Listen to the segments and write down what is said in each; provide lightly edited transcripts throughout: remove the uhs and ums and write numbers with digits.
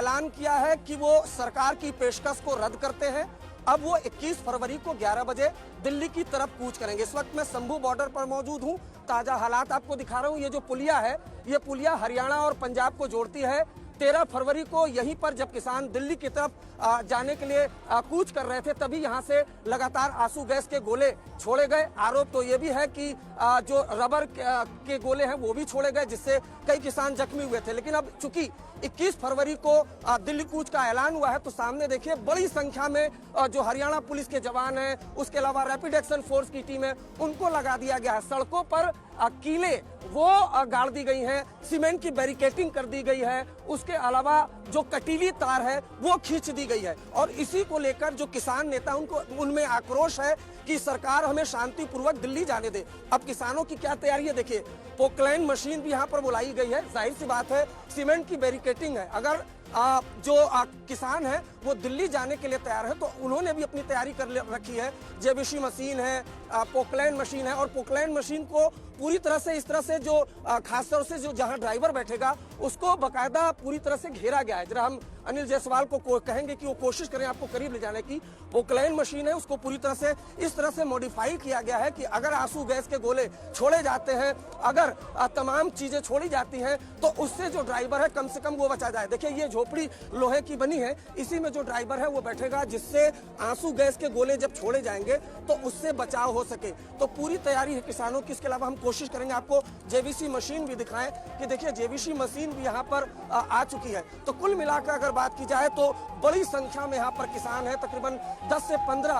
ऐलान किया है कि वो सरकार की पेशकश को रद्द करते हैं। अब वो 21 फरवरी को 11 बजे दिल्ली की तरफ कूच करेंगे। इस वक्त मैं शंभू बॉर्डर पर मौजूद हूँ। ताजा हालात आपको दिखा रहा हूँ। ये जो पुलिया है, ये पुलिया हरियाणा और पंजाब को जोड़ती है। 13 फरवरी को यहीं पर जब किसान दिल्ली की तरफ जाने के लिए कूच कर रहे थे, तभी यहां से लगातार आंसू गैस के गोले छोड़े गए। आरोप तो ये भी है कि जो रबर के गोले हैं वो भी छोड़े गए, जिससे कई किसान जख्मी हुए थे। लेकिन अब चूंकि 21 फरवरी को दिल्ली कूच का ऐलान हुआ है, तो सामने देखिए बड़ी संख्या में जो हरियाणा पुलिस के जवान हैं, उसके अलावा रैपिड एक्शन फोर्स की टीम है, उनको लगा दिया गया है। सड़कों पर कीले वो गाड़ दी गई हैं, सीमेंट की बैरिकेटिंग कर दी गई है, उसके अलावा जो कटीली तार है वो खींच दी गई है। और इसी को लेकर जो किसान नेता उनमें आक्रोश है कि सरकार हमें शांतिपूर्वक दिल्ली जाने दे। अब किसानों की क्या तैयारी है देखिए, पोकलैंड मशीन भी यहाँ पर बुलाई गई है। जाहिर सी बात है, सीमेंट की बैरिकेटिंग है। अगर जो किसान है वो दिल्ली जाने के लिए तैयार है, तो उन्होंने भी अपनी तैयारी कर रखी है। जेबीसी मशीन है, पोकलैंड मशीन है, और पोकलैंड मशीन को पूरी तरह से इस तरह से जो खासतौर से जो जहां ड्राइवर बैठेगा उसको बकायदा पूरी तरह से घेरा गया है। जरा हम अनिल जायसवाल को कहेंगे कि वो कोशिश करें आपको करीब ले जाने की। पोकलैंड मशीन है, उसको पूरी तरह से इस तरह से मॉडिफाई किया गया है कि अगर आंसू गैस के गोले छोड़े जाते हैं, अगर तमाम चीजें छोड़ी जाती हैं, तो उससे जो ड्राइवर है कम से कम वो बचा जाए। देखिए ये झोपड़ी लोहे की बनी है, इसी में जो ड्राइवर है वो बैठेगा, जिससे आंसू गैस के गोले जब छोड़े जाएंगे तो उससे बचाव हो सके। तो पूरी तैयारी है किसानों की। इसके अलावा हम कोशिश करेंगे आपको जेबीसी मशीन भी दिखाएं कि देखिए जेबीसी मशीन भी यहाँ पर आ चुकी है। तो कुल मिलाकर अगर बात की जाए तो बड़ी संख्या में यहाँ पर किसान है, तकरीबन 10 से 15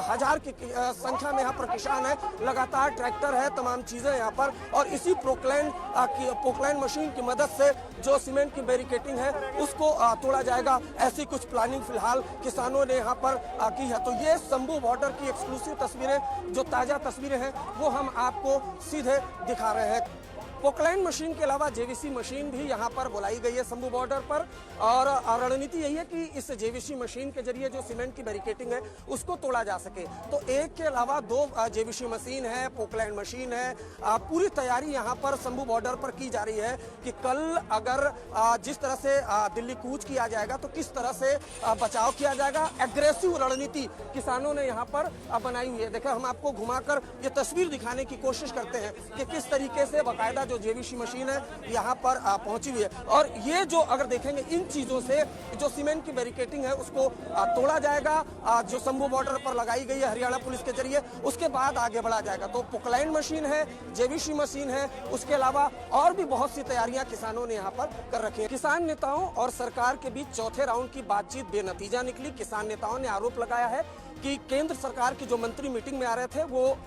हजार की संख्या में यहाँ पर किसान है। लगातार ट्रैक्टर है, तमाम चीजें यहाँ पर, और इसी पोकलैंड मशीन की मदद से जो सीमेंट की बैरिकेटिंग है उसको तोड़ा जाएगा। ऐसी कुछ प्लानिंग फिलहाल किसानों ने यहाँ पर की है। तो ये शंभू बॉर्डर की एक्सक्लूसिव तस्वीरें, जो ताजा तस्वीरें हैं, वो हम आपको सीधे दिखा रहे हैं। पोकलैंड मशीन के अलावा जेवीसी मशीन भी यहाँ पर बुलाई गई है शंभू बॉर्डर पर, और रणनीति यही है कि इस जेवीसी मशीन के जरिए जो सीमेंट की बैरिकेटिंग है उसको तोड़ा जा सके। तो एक के अलावा 2 जेवीसी मशीन है, पोकलैंड मशीन है। पूरी तैयारी यहाँ पर शंभू बॉर्डर पर की जा रही है कि कल अगर जिस तरह से दिल्ली कूच किया जाएगा तो किस तरह से बचाव किया जाएगा। एग्रेसिव रणनीति किसानों ने यहाँ पर बनाई हुई है। देखिए हम आपको घुमाकर ये तस्वीर दिखाने की कोशिश करते हैं कि किस तरीके से बाकायदा जो जेवीसी मशीन है यहाँ पर पहुंची हुई है। और ये जो अगर देखेंगे, इन चीजों से जो सीमेंट की बैरिकेटिंग है उसको तोड़ा जाएगा, जो शंभू बॉर्डर पर लगाई गई है हरियाणा पुलिस के जरिए, उसके बाद आगे बढ़ा जाएगा। तो पोकलैंड मशीन है, जेवीसी मशीन है, उसके अलावा और भी बहुत सी तैयारियां किसानों ने यहाँ पर कर रखी है। किसान नेताओं और सरकार के बीच चौथे राउंड की बातचीत बेनतीजा निकली। किसान नेताओं ने आरोप लगाया है कि केंद्र सरकार के जो मंत्री मीटिंग में आ रहे थे वो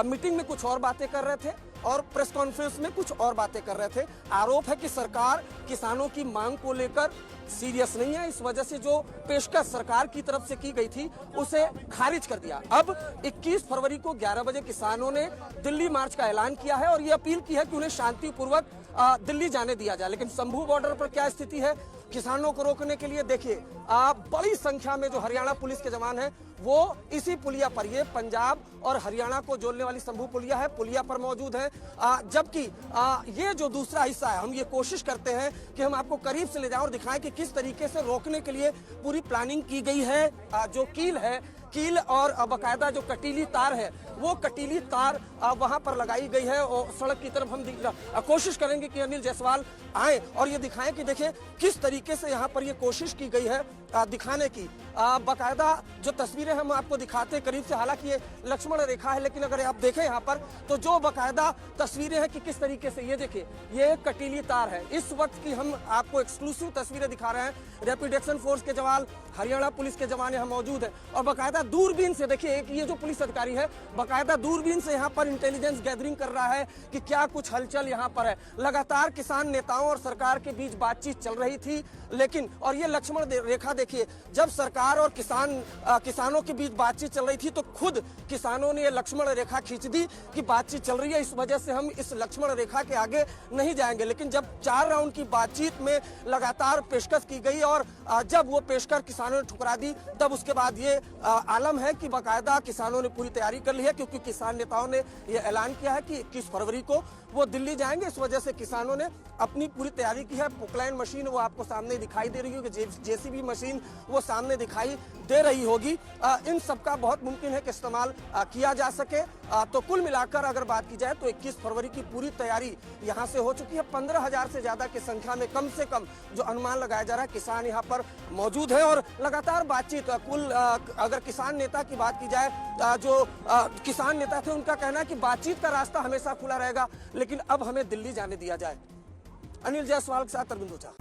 मीटिंग में कुछ और बातें कर रहे थे और प्रेस कॉन्फ्रेंस में कुछ और बातें कर रहे थे। आरोप है कि सरकार किसानों की मांग को लेकर सीरियस नहीं है। इस वजह से जो पेशकश सरकार की तरफ से की गई थी उसे खारिज कर दिया। अब 21 फरवरी को 11 बजे किसानों ने दिल्ली मार्च का ऐलान किया है और ये अपील की है कि उन्हें शांतिपूर्वक दिल्ली जाने दिया जाए। लेकिन शंभू बॉर्डर पर क्या स्थिति है, किसानों को रोकने के लिए देखिए बड़ी संख्या में जो हरियाणा पुलिस के जवान हैं वो इसी पुलिया पर, ये पंजाब और हरियाणा को जोड़ने वाली शंभू पुलिया है, पुलिया पर मौजूद है। जबकि ये जो दूसरा हिस्सा है, हम ये कोशिश करते हैं कि हम आपको करीब से ले जाएं और दिखाएं कि किस तरीके से रोकने के लिए पूरी प्लानिंग की गई है। जो कील और बाकायदा जो कटीली तार है वो कटीली तार वहां पर लगाई गई है। और सड़क की तरफ हम कोशिश करेंगे कि अनिल जायसवाल आए और ये दिखाएं कि देखिए किस तरीके से यहाँ पर ये कोशिश की गई है दिखाने की। बाकायदा जो तस्वीरें हम आपको दिखाते हैं करीब से, हालांकि ये लक्ष्मण रेखा है, लेकिन अगर आप देखें यहाँ पर तो जो बाकायदा तस्वीरें हैं कि किस तरीके से, ये देखिए ये कटीली तार है। इस वक्त की हम आपको एक्सक्लूसिव तस्वीरें दिखा रहे हैं। रैपिड एक्शन फोर्स के जवान, हरियाणा पुलिस के जवान यहाँ मौजूद है और बाकायदा दूरबीन से देखिए, एक ये जो पुलिस अधिकारी है बाकायदा दूरबीन से यहाँ पर इंटेलिजेंस गैदरिंग कर रहा है कि क्या कुछ हलचल यहाँ पर है। लगातार किसान नेताओं और सरकार के बीच बातचीत चल रही थी, लेकिन और ये लक्ष्मण रेखा देखिए, जब सरकार और किसानों के बीच बातचीत चल रही थी तो खुद किसानों ने ये लक्ष्मण रेखा खींच दी कि बातचीत चल रही है, इस वजह से हम इस लक्ष्मण रेखा के आगे नहीं जाएंगे। लेकिन जब 4 राउंड की बातचीत में लगातार पेशकश की गई और जब वो पेशकश किसानों ने ठुकरा दी, तब उसके बाद ये आलम है कि बाकायदा किसानों ने पूरी तैयारी कर ली है, क्योंकि किसान नेताओं ने ये ऐलान किया है कि 21 फरवरी को वो दिल्ली जाएंगे। इस वजह से किसानों ने अपनी पूरी तैयारी की है। पोकलैंड मशीन वो आपको सामने दिखाई दे रही होगी, जेसीबी मशीन वो सामने दिखाई दे रही होगी। इन सब का बहुत मुमकिन है कि इस्तेमाल किया जा सके। तो कुल मिलाकर अगर बात की जाए तो 21 फरवरी की पूरी तैयारी यहाँ से हो चुकी है। 15,000 से ज्यादा की संख्या में कम से कम जो अनुमान लगाया जा रहा है, किसान यहाँ पर मौजूद है और लगातार बातचीत। कुल अगर किसान नेता की बात की जाए, जो किसान नेता थे उनका कहना है कि बातचीत का रास्ता हमेशा खुला रहेगा, लेकिन अब हमें दिल्ली जाने दिया जाए। अनिल जायसवाल के साथ अरविंद ओझा।